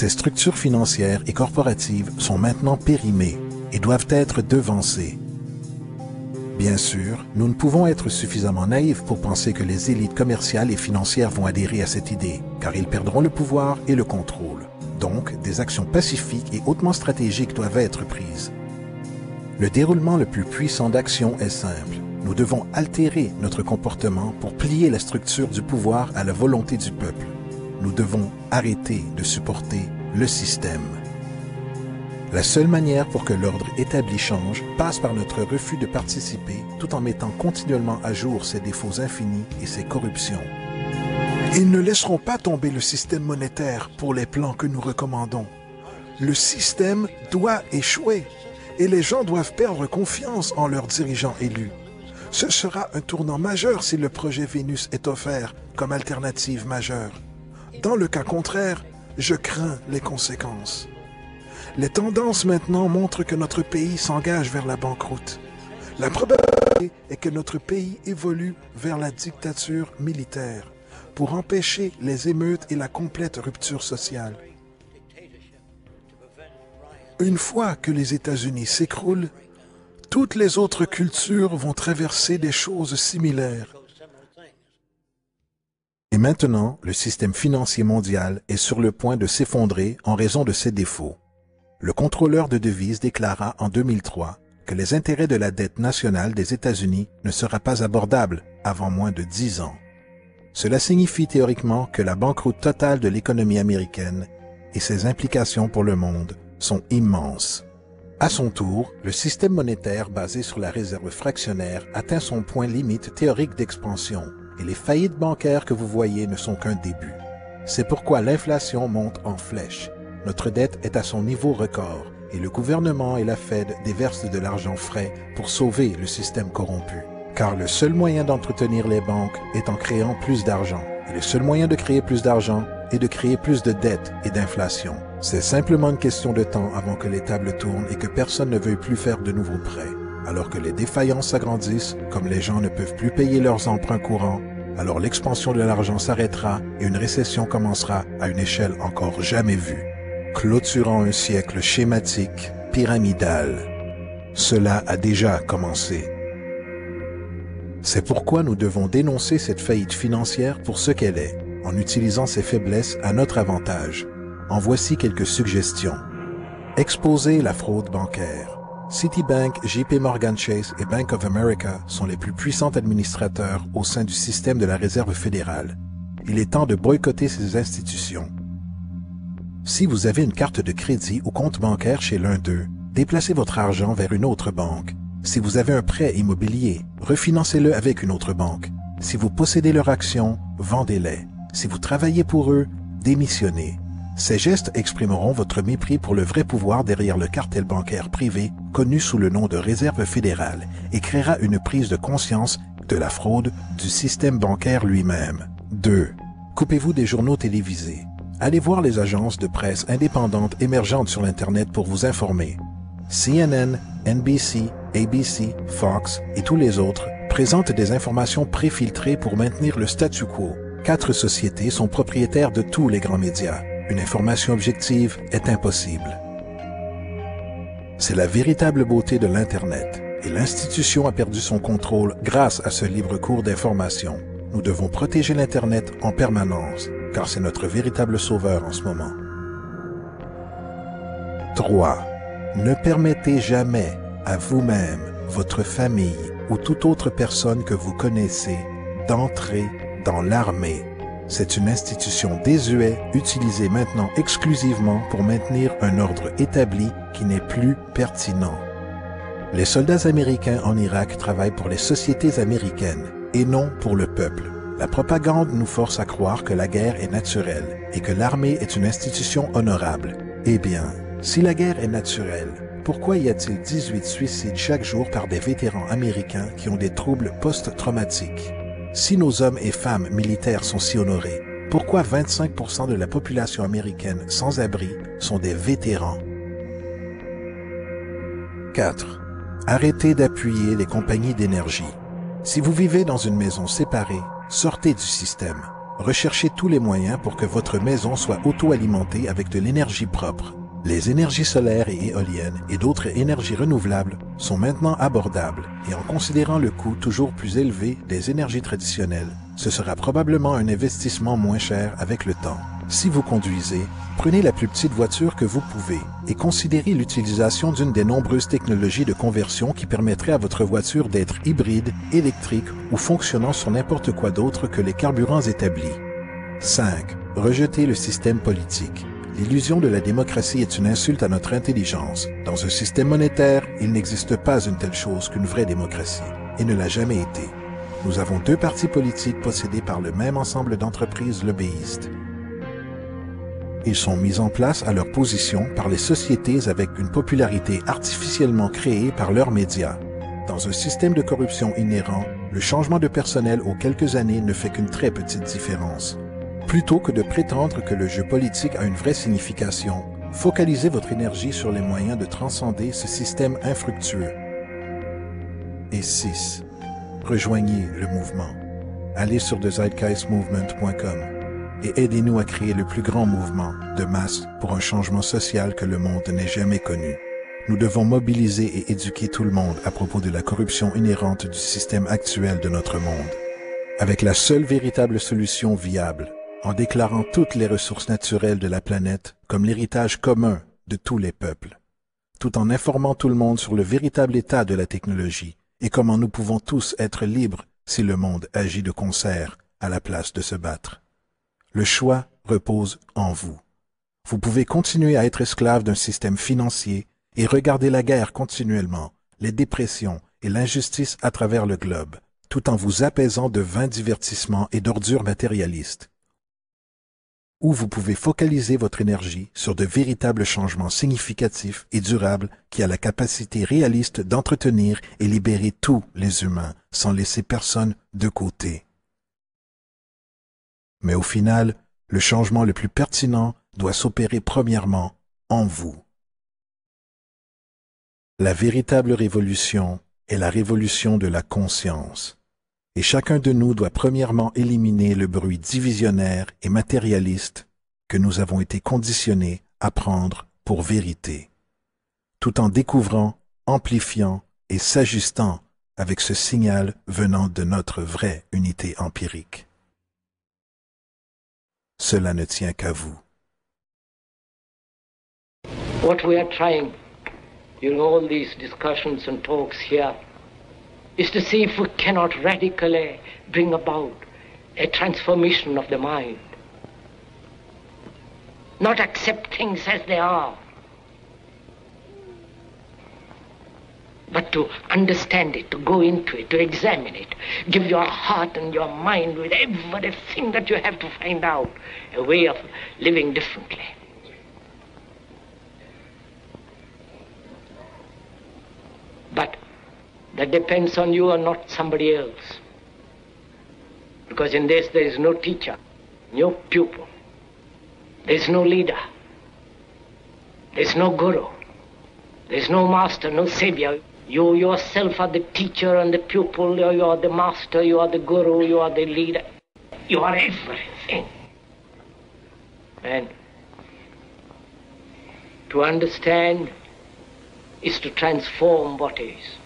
Ces structures financières et corporatives sont maintenant périmées et doivent être devancées. Bien sûr, nous ne pouvons être suffisamment naïfs pour penser que les élites commerciales et financières vont adhérer à cette idée, car ils perdront le pouvoir et le contrôle. Donc, des actions pacifiques et hautement stratégiques doivent être prises. Le déroulement le plus puissant d'action est simple. Nous devons altérer notre comportement pour plier la structure du pouvoir à la volonté du peuple. Nous devons arrêter de supporter le système. La seule manière pour que l'ordre établi change passe par notre refus de participer tout en mettant continuellement à jour ses défauts infinis et ses corruptions. Ils ne laisseront pas tomber le système monétaire pour les plans que nous recommandons. Le système doit échouer et les gens doivent perdre confiance en leurs dirigeants élus. Ce sera un tournant majeur si le projet Vénus est offert comme alternative majeure. Dans le cas contraire, je crains les conséquences. Les tendances maintenant montrent que notre pays s'engage vers la banqueroute. La probabilité est que notre pays évolue vers la dictature militaire pour empêcher les émeutes et la complète rupture sociale. Une fois que les États-Unis s'écroulent, toutes les autres cultures vont traverser des choses similaires. Et maintenant, le système financier mondial est sur le point de s'effondrer en raison de ses défauts. Le contrôleur de devises déclara en 2003 que les intérêts de la dette nationale des États-Unis ne sera pas abordable avant moins de 10 ans. Cela signifie théoriquement que la banqueroute totale de l'économie américaine et ses implications pour le monde sont immenses. À son tour, le système monétaire basé sur la réserve fractionnaire atteint son point limite théorique d'expansion et les faillites bancaires que vous voyez ne sont qu'un début. C'est pourquoi l'inflation monte en flèche. Notre dette est à son niveau record et le gouvernement et la Fed déversent de l'argent frais pour sauver le système corrompu. Car le seul moyen d'entretenir les banques est en créant plus d'argent. Et le seul moyen de créer plus d'argent est de créer plus de dettes et d'inflation. C'est simplement une question de temps avant que les tables tournent et que personne ne veuille plus faire de nouveaux prêts. Alors que les défaillances s'agrandissent, comme les gens ne peuvent plus payer leurs emprunts courants, alors l'expansion de l'argent s'arrêtera et une récession commencera à une échelle encore jamais vue, clôturant un siècle schématique, pyramidal. Cela a déjà commencé. C'est pourquoi nous devons dénoncer cette faillite financière pour ce qu'elle est, en utilisant ses faiblesses à notre avantage. En voici quelques suggestions. Exposer la fraude bancaire. Citibank, JP Morgan Chase et Bank of America sont les plus puissants administrateurs au sein du système de la Réserve fédérale. Il est temps de boycotter ces institutions. Si vous avez une carte de crédit ou compte bancaire chez l'un d'eux, déplacez votre argent vers une autre banque. Si vous avez un prêt immobilier, refinancez-le avec une autre banque. Si vous possédez leurs actions, vendez-les. Si vous travaillez pour eux, démissionnez. Ces gestes exprimeront votre mépris pour le vrai pouvoir derrière le cartel bancaire privé connu sous le nom de Réserve fédérale et créera une prise de conscience de la fraude du système bancaire lui-même. 2. Coupez-vous des journaux télévisés. Allez voir les agences de presse indépendantes émergentes sur l'Internet pour vous informer. CNN, NBC, ABC, Fox et tous les autres présentent des informations préfiltrées pour maintenir le statu quo. 4 sociétés sont propriétaires de tous les grands médias. Une information objective est impossible. C'est la véritable beauté de l'Internet, et l'institution a perdu son contrôle grâce à ce libre cours d'information. Nous devons protéger l'Internet en permanence, car c'est notre véritable sauveur en ce moment. 3. Ne permettez jamais à vous-même, votre famille ou toute autre personne que vous connaissez d'entrer dans l'armée. C'est une institution désuète utilisée maintenant exclusivement pour maintenir un ordre établi qui n'est plus pertinent. Les soldats américains en Irak travaillent pour les sociétés américaines et non pour le peuple. La propagande nous force à croire que la guerre est naturelle et que l'armée est une institution honorable. Eh bien, si la guerre est naturelle, pourquoi y a-t-il 18 suicides chaque jour par des vétérans américains qui ont des troubles post-traumatiques? Si nos hommes et femmes militaires sont si honorés, pourquoi 25% de la population américaine sans abri sont des vétérans? 4. Arrêtez d'appuyer les compagnies d'énergie. Si vous vivez dans une maison séparée, sortez du système. Recherchez tous les moyens pour que votre maison soit auto-alimentée avec de l'énergie propre. Les énergies solaires et éoliennes et d'autres énergies renouvelables sont maintenant abordables et en considérant le coût toujours plus élevé des énergies traditionnelles, ce sera probablement un investissement moins cher avec le temps. Si vous conduisez, prenez la plus petite voiture que vous pouvez et considérez l'utilisation d'une des nombreuses technologies de conversion qui permettraient à votre voiture d'être hybride, électrique ou fonctionnant sur n'importe quoi d'autre que les carburants établis. 5. Rejetez le système politique. L'illusion de la démocratie est une insulte à notre intelligence. Dans un système monétaire, il n'existe pas une telle chose qu'une vraie démocratie, et ne l'a jamais été. Nous avons deux partis politiques possédés par le même ensemble d'entreprises lobbyistes. Ils sont mis en place à leur position par les sociétés avec une popularité artificiellement créée par leurs médias. Dans un système de corruption inhérent, le changement de personnel aux quelques années ne fait qu'une très petite différence. Plutôt que de prétendre que le jeu politique a une vraie signification, focalisez votre énergie sur les moyens de transcender ce système infructueux. Et 6. Rejoignez le mouvement. Allez sur thezeitgeistmovement.com et aidez-nous à créer le plus grand mouvement de masse pour un changement social que le monde n'ait jamais connu. Nous devons mobiliser et éduquer tout le monde à propos de la corruption inhérente du système actuel de notre monde, avec la seule véritable solution viable, en déclarant toutes les ressources naturelles de la planète comme l'héritage commun de tous les peuples, tout en informant tout le monde sur le véritable état de la technologie et comment nous pouvons tous être libres si le monde agit de concert à la place de se battre. Le choix repose en vous. Vous pouvez continuer à être esclave d'un système financier et regarder la guerre continuellement, les dépressions et l'injustice à travers le globe, tout en vous apaisant de vains divertissements et d'ordures matérialistes. Ou vous pouvez focaliser votre énergie sur de véritables changements significatifs et durables qui a la capacité réaliste d'entretenir et libérer tous les humains sans laisser personne de côté. Mais au final, le changement le plus pertinent doit s'opérer premièrement en vous. La véritable révolution est la révolution de la conscience. Et chacun de nous doit premièrement éliminer le bruit divisionnaire et matérialiste que nous avons été conditionnés à prendre pour vérité, tout en découvrant, amplifiant et s'ajustant avec ce signal venant de notre vraie unité empirique. Cela ne tient qu'à vous. What we are trying in all these discussions and talks here is to see if we cannot radically bring about a transformation of the mind. Not accept things as they are, but to understand it, to go into it, to examine it. Give your heart and your mind with everything that you have to find out a way of living differently. But that depends on you and not somebody else. Because in this there is no teacher, no pupil. There is no leader. There is no guru. There is no master, no savior. You yourself are the teacher and the pupil. You are the master, you are the guru, you are the leader. You are everything. And to understand is to transform what is.